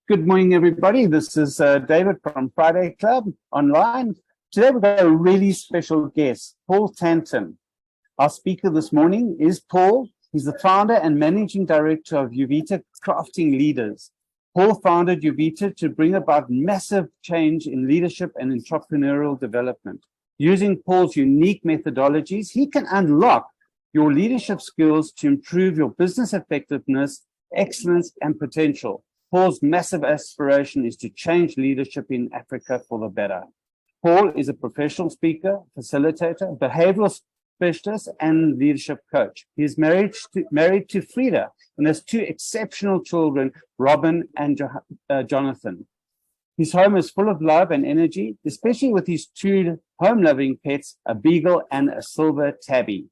Good morning, everybody. This is David from Friday Club online. Today we've got a really special guest, Paul Tanton. Our speaker this morning is Paul. He's the founder and managing director of U-Vita Crafting Leaders. Paul founded U-Vita to bring about massive change in leadership and entrepreneurial development. Using Paul's unique methodologies, he can unlock your leadership skills to improve your business effectiveness, excellence, and potential. Paul's massive aspiration is to change leadership in Africa for the better. Paul is a professional speaker, facilitator, behavioral specialist, and leadership coach. He is married to Frida and has two exceptional children, Robin and Jonathan. His home is full of love and energy, especially with his two home-loving pets, a beagle and a silver tabby.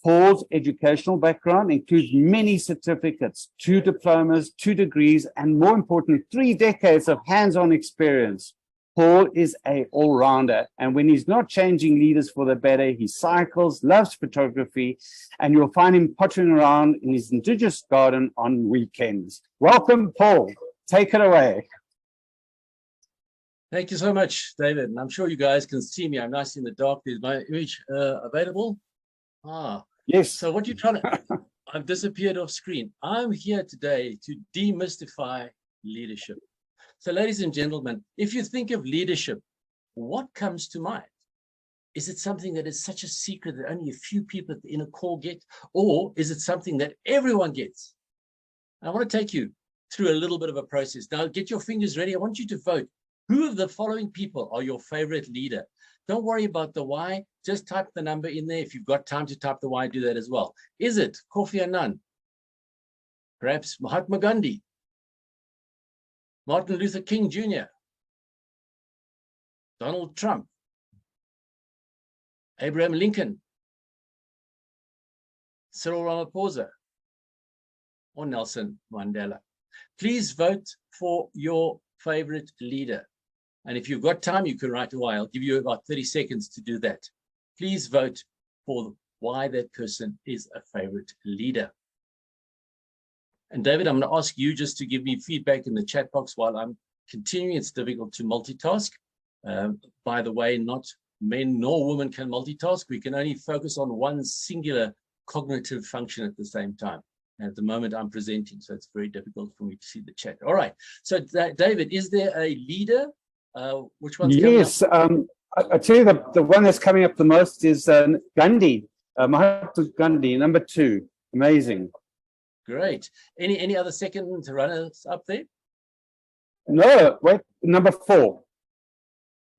Paul's educational background includes many certificates, 2 diplomas, 2 degrees, and more importantly, 3 decades of hands-on experience. Paul is an all-rounder, and when he's not changing leaders for the better, he cycles, loves photography, and you'll find him pottering around in his indigenous garden on weekends. Welcome, Paul. Take it away. Thank you so much, David. And I'm sure you guys can see me. I'm nice in the dark. Is my image available? Yes. So what you're trying to, I've disappeared off screen. I'm here today to demystify leadership. So ladies and gentlemen, if you think of leadership, what comes to mind? Is it something that is such a secret that only a few people at the inner core get? Or is it something that everyone gets? I want to take you through a little bit of a process. Now get your fingers ready. I want you to vote. Who of the following people are your favorite leader? Don't worry about the why, just type the number in there. If you've got time to type the why, do that as well. Is it Kofi Annan? Perhaps Mahatma Gandhi? Martin Luther King Jr.? Donald Trump? Abraham Lincoln? Cyril Ramaphosa? Or Nelson Mandela? Please vote for your favorite leader. And if you've got time, you can write away. I'll give you about 30 seconds to do that. Please vote for why that person is a favorite leader. And David, I'm going to ask you just to give me feedback in the chat box while I'm continuing. It's difficult to multitask. By the way, not men nor women can multitask. We can only focus on one singular cognitive function at the same time. And at the moment, I'm presenting, so it's very difficult for me to see the chat. All right. So, David, is there a leader? Which one's yes, coming up? I tell you, the one that's coming up the most is Gandhi, Mahatma Gandhi, number 2. Amazing. Great. Any other second runners up there? No, wait, number 4.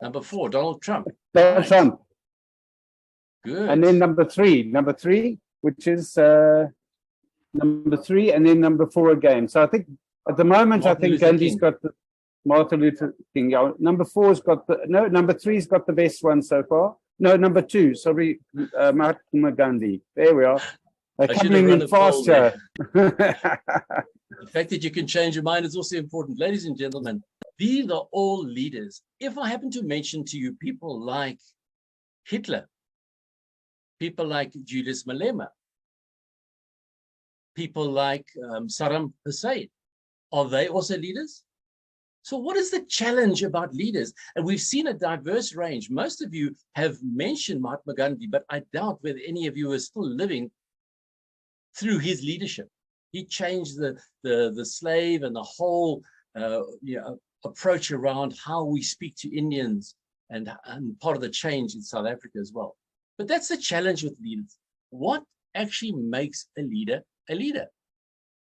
Number 4, Donald Trump. Donald Trump. Good. And then number 3, which is number 3, and then number 4 again. So I think at the moment, I think Gandhi's got the Martin Luther King. Yeah, number 4's got the number 3's got the best one so far. No, number 2. Sorry, Mahatma Gandhi. There we are. They're coming in faster. The fact that you can change your mind is also important. Ladies and gentlemen, these are all leaders. If I happen to mention to you people like Hitler, people like Julius Malema, people like Saddam Hussein, are they also leaders? So what is the challenge about leaders? And we've seen a diverse range. Most of you have mentioned Mahatma Gandhi, but I doubt whether any of you are still living through his leadership. He changed the slave and the whole approach around how we speak to Indians and part of the change in South Africa as well. But that's the challenge with leaders. What actually makes a leader a leader?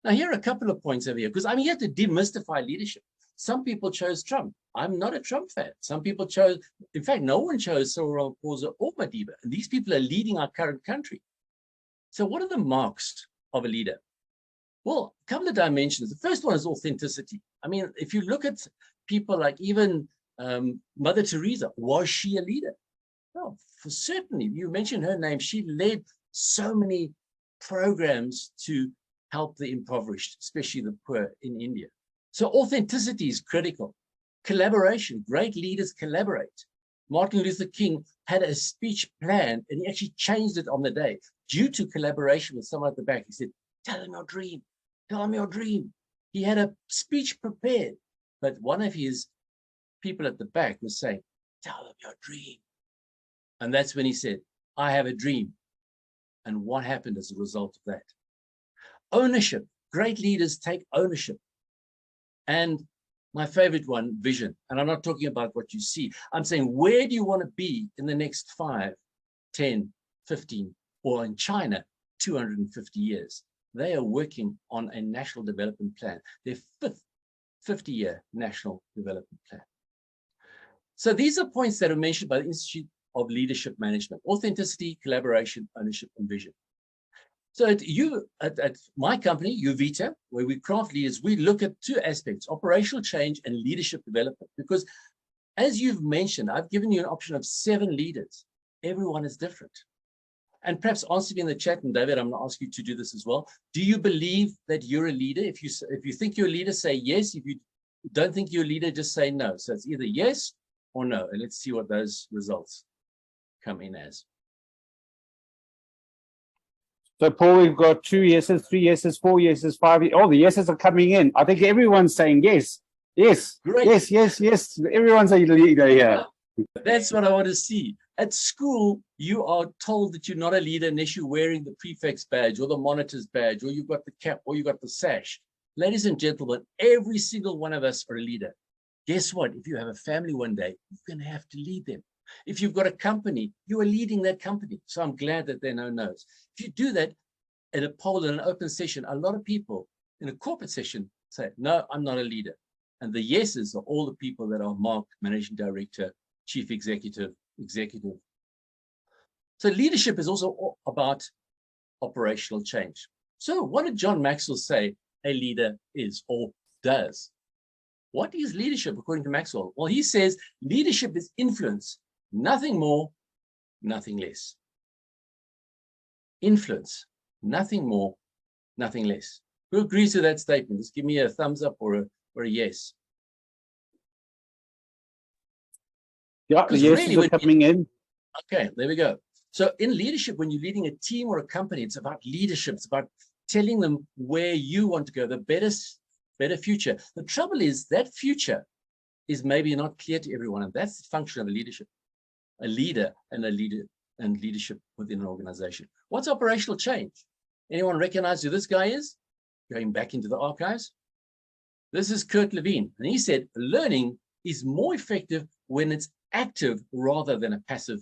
Now, here are a couple of points over here, because I'm here to demystify leadership. Some people chose Trump. I'm not a Trump fan. Some people chose, in fact, no one chose Cyril Ramaphosa or Madiba. And these people are leading our current country. So what are the marks of a leader? Well, a couple of dimensions. The first one is authenticity. I mean, if you look at people like even Mother Teresa, was she a leader? No, for certainly. You mentioned her name. She led so many programs to help the impoverished, especially the poor in India. So authenticity is critical. Collaboration, great leaders collaborate. Martin Luther King had a speech planned and he actually changed it on the day due to collaboration with someone at the back. He said, tell them your dream, tell them your dream. He had a speech prepared But one of his people at the back was saying, tell them your dream. And that's when he said, I have a dream. And what happened as a result of that? Ownership. Great leaders take ownership. And my favorite one, vision. And I'm not talking about what you see. I'm saying, where do you want to be in the next 5, 10, 15, or in China, 250 years? They are working on a national development plan, their 5th 50-year national development plan. So these are points that are mentioned by the Institute of Leadership Management: authenticity, collaboration, ownership, and vision. So at my company, U-Vita, where we craft leaders, we look at 2 aspects: operational change and leadership development. Because as you've mentioned, I've given you an option of 7 leaders. Everyone is different. And perhaps answer me in the chat, and David, I'm going to ask you to do this as well. Do you believe that you're a leader? If you think you're a leader, say yes. If you don't think you're a leader, just say no. So it's either yes or no. And let's see what those results come in as. So, Paul, we've got 2 yeses, 3 yeses, 4 yeses, 5 yeses. Oh, the yeses are coming in. I think everyone's saying yes. Yes. Great. Yes, yes, yes. Everyone's a leader here. That's what I want to see. At school, you are told that you're not a leader unless you're wearing the prefect's badge or the monitor's badge, or you've got the cap, or you've got the sash. Ladies and gentlemen, every single one of us are a leader. Guess what? If you have a family one day, you're going to have to lead them. If you've got a company, you are leading that company. So I'm glad that there are no no's. If you do that at a poll in an open session, a lot of people in a corporate session say, no, I'm not a leader. And the yeses are all the people that are Mark, managing director, chief executive. So leadership is also about operational change. So what did John Maxwell say a leader is or does? What is leadership according to Maxwell? Well, he says leadership is influence, nothing more, nothing less. Influence, nothing more, nothing less. Who agrees to that statement? Just give me a thumbs up or a yes. Yeah, the yeses really, are coming in. Okay, there we go. So in leadership, when you're leading a team or a company, it's about leadership. It's about telling them where you want to go, the better future. The trouble is that future is maybe not clear to everyone, and that's the function of a leadership, a leader and leadership within an organization. What's operational change? Anyone recognize who this guy is? Going back into the archives. This is Kurt Levine, and he said learning is more effective when it's active rather than a passive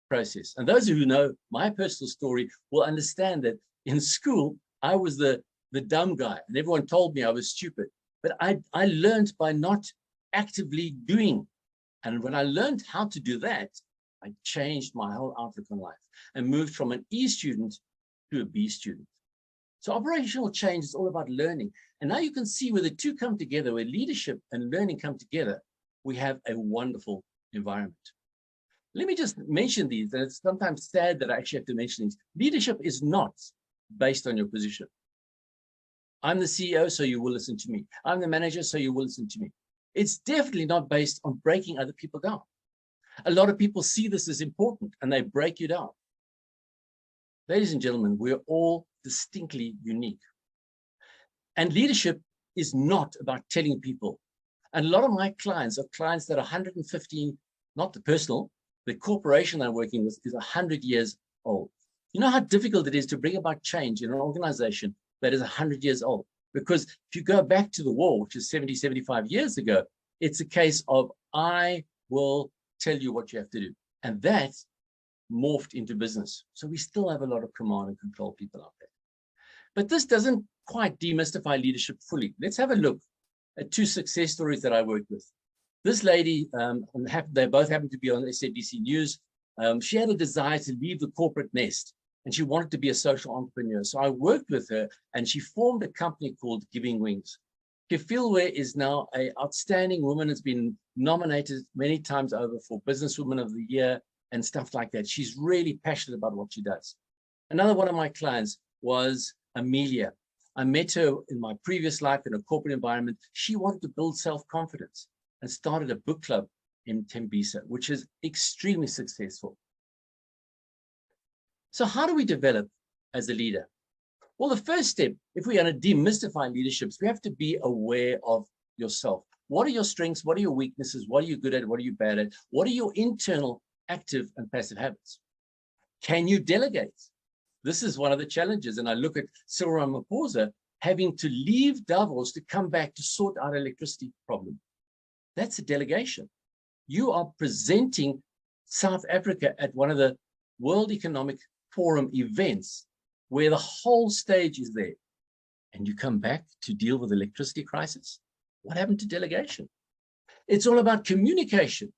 process. And those who know my personal story will understand that in school, I was the dumb guy, and everyone told me I was stupid. But I learned by not actively doing. And when I learned how to do that, I changed my whole outlook on life and moved from an E student to a B student. So operational change is all about learning. And now you can see where the two come together, where leadership and learning come together, we have a wonderful environment. Let me just mention these, and it's sometimes sad that I actually have to mention these. Leadership is not based on your position. I'm the CEO, so you will listen to me. I'm the manager, so you will listen to me. It's definitely not based on breaking other people down. A lot of people see this as important, and they break you down. Ladies and gentlemen, we're all distinctly unique. And leadership is not about telling people. And a lot of my clients are clients that are 115, not the personal, the corporation I'm working with is 100 years old. You know how difficult it is to bring about change in an organization that is 100 years old? Because if you go back to the war, which is 70, 75 years ago, it's a case of, I will tell you what you have to do. And that morphed into business. So we still have a lot of command and control people out there. But this doesn't quite demystify leadership fully. Let's have a look at 2 success stories that I worked with. This lady, they both happen to be on SABC News. She had a desire to leave the corporate nest, and she wanted to be a social entrepreneur. So I worked with her, and she formed a company called Giving Wings. Kefilwe is now an outstanding woman, has been nominated many times over for Businesswoman of the Year and stuff like that. She's really passionate about what she does. Another one of my clients was Amelia. I met her in my previous life in a corporate environment. She wanted to build self-confidence and started a book club in Tembisa, which is extremely successful. So how do we develop as a leader? Well, the first step, if we are going to demystify leaderships, we have to be aware of yourself. What are your strengths? What are your weaknesses? What are you good at? What are you bad at? What are your internal active and passive habits? Can you delegate? This is one of the challenges. And I look at Cyril Ramaphosa having to leave Davos to come back to sort out electricity problem. That's a delegation. You are presenting South Africa at one of the World Economic Forum events where the whole stage is there. And you come back to deal with the electricity crisis. What happened to delegation? It's all about communication.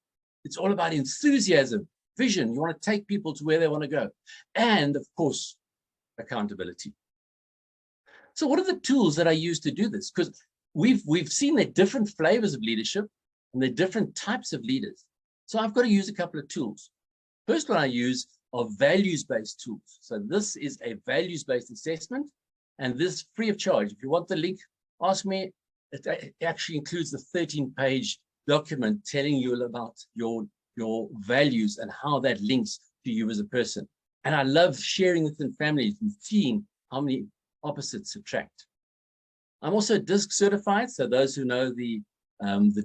It's all about enthusiasm, vision. You want to take people to where they want to go. And of course, accountability. So what are the tools that I use to do this? Because we've seen the different flavors of leadership and the different types of leaders. So I've got to use a couple of tools. First one I use are values-based tools. So this is a values-based assessment, and this is free of charge. If you want the link, ask me. It actually includes the 13-page document telling you about your values and how that links to you as a person. And I love sharing this in families and seeing how many opposites attract. I'm also DISC certified, so those who know the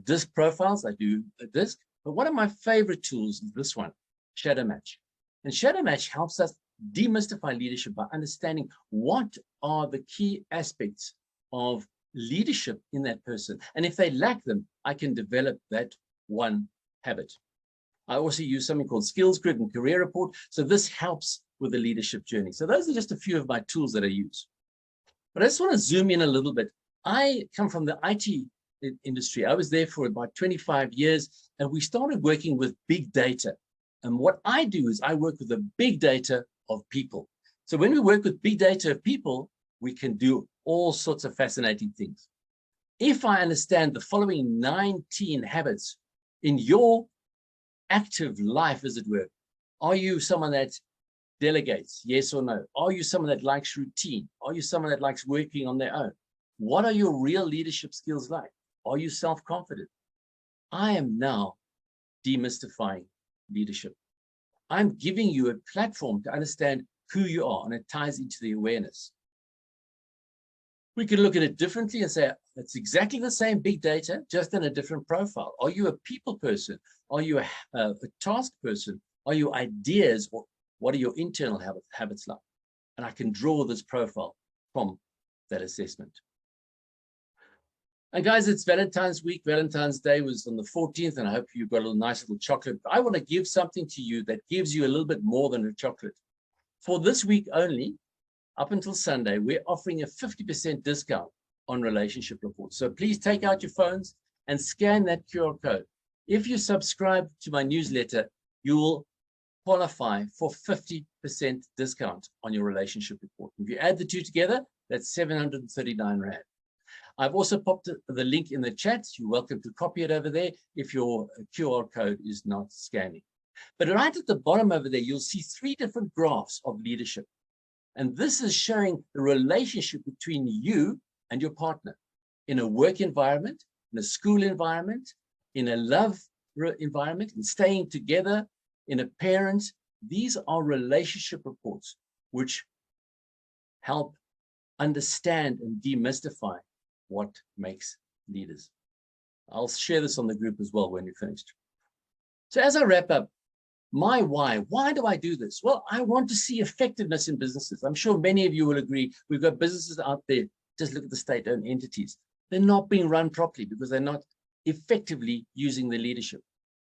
DISC profiles, I do a DISC. But one of my favorite tools is this one, Shadow Match. And Shadow Match helps us demystify leadership by understanding what are the key aspects of leadership in that person. And if they lack them, I can develop that one habit. I also use something called Skills Grid and Career Report. So this helps with the leadership journey. So those are just a few of my tools that I use. But I just want to zoom in a little bit. I come from the IT industry. I was there for about 25 years, and we started working with big data. And what I do is I work with the big data of people. So when we work with big data of people, we can do all sorts of fascinating things. If I understand the following 19 habits in your active life, as it were, are you someone that delegates, yes or no? Are you someone that likes routine? Are you someone that likes working on their own? What are your real leadership skills like? Are you self-confident? I am now demystifying leadership. I'm giving you a platform to understand who you are, and it ties into the awareness. We can look at it differently and say, it's exactly the same big data, just in a different profile. Are you a people person? Are you a task person? Are you ideas? Or what are your internal habits like? And I can draw this profile from that assessment. And guys, it's Valentine's week. Valentine's Day was on the 14th, and I hope you got a little nice little chocolate. I want to give something to you that gives you a little bit more than a chocolate. For this week only, up until Sunday, we're offering a 50% discount on relationship reports. So please take out your phones and scan that QR code. If you subscribe to my newsletter, you will qualify for 50% discount on your relationship report. If you add the two together, that's 739 Rand. I've also popped the link in the chat. You're welcome to copy it over there if your QR code is not scanning. But right at the bottom over there, you'll see 3 different graphs of leadership. And this is showing the relationship between you and your partner in a work environment, in a school environment, in a love environment, in staying together, in a parent. These are relationship reports which help understand and demystify what makes leaders. I'll share this on the group as well when you're finished. So as I wrap up, my why do I do this? Well, I want to see effectiveness in businesses. I'm sure many of you will agree. We've got businesses out there, just look at the state-owned entities. They're not being run properly because they're not effectively using the leadership.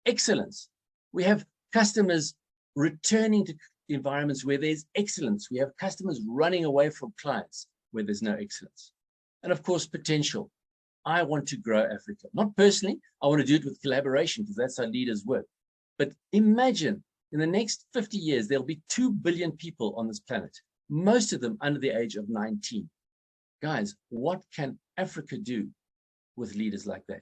Excellence. We have customers returning to environments where there's excellence. We have customers running away from clients where there's no excellence. And of course, potential. I want to grow Africa. Not personally, I want to do it with collaboration because that's how leaders work. But imagine in the next 50 years, there'll be 2 billion people on this planet, most of them under the age of 19. Guys, what can Africa do with leaders like that?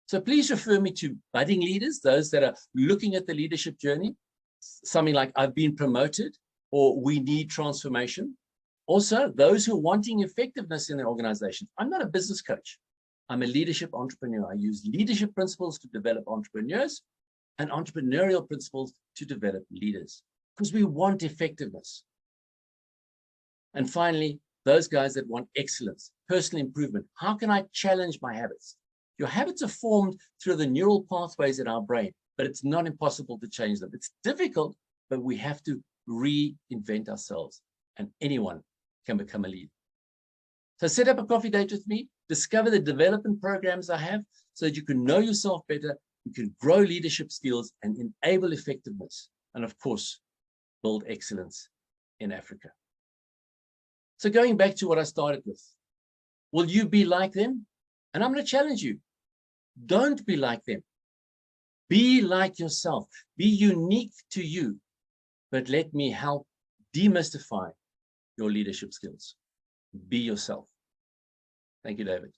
So please refer me to budding leaders, those that are looking at the leadership journey, something like I've been promoted or we need transformation. Also, those who are wanting effectiveness in their organizations. I'm not a business coach. I'm a leadership entrepreneur. I use leadership principles to develop entrepreneurs and entrepreneurial principles to develop leaders because we want effectiveness. And finally, those guys that want excellence, personal improvement. How can I challenge my habits? Your habits are formed through the neural pathways in our brain, but it's not impossible to change them. It's difficult, but we have to reinvent ourselves, and anyone can become a leader. So set up a coffee date with me, discover the development programs I have so that you can know yourself better, you can grow leadership skills and enable effectiveness, and of course, build excellence in Africa. So going back to what I started with, will you be like them? And I'm going to challenge you. Don't be like them. Be like yourself. Be unique to you. But let me help demystify your leadership skills. Be yourself. Thank you, David.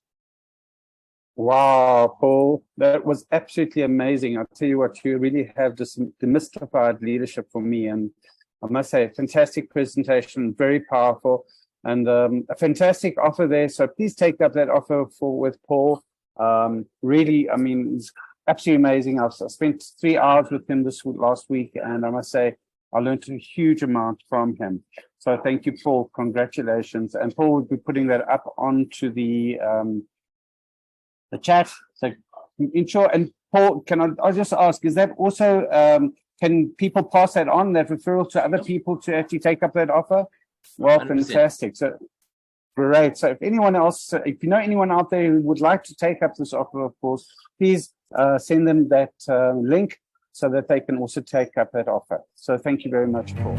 Wow, Paul, that was absolutely amazing. I'll tell you what, you really have just demystified leadership for me. And I must say, fantastic presentation, very powerful, and a fantastic offer there. So please take up that offer with Paul. Really, I mean, it's absolutely amazing. I spent 3 hours with him last week, and I must say, I learned a huge amount from him. So thank you, Paul. Congratulations. And Paul will be putting that up onto the chat. So ensure, and Paul, I'll just ask, is that also, can people pass that on, that referral to other people to actually take up that offer? Well, 100%. Fantastic. So great. So if anyone else, if you know anyone out there who would like to take up this offer, of course, please send them that link so that they can also take up that offer. So thank you very much, Paul.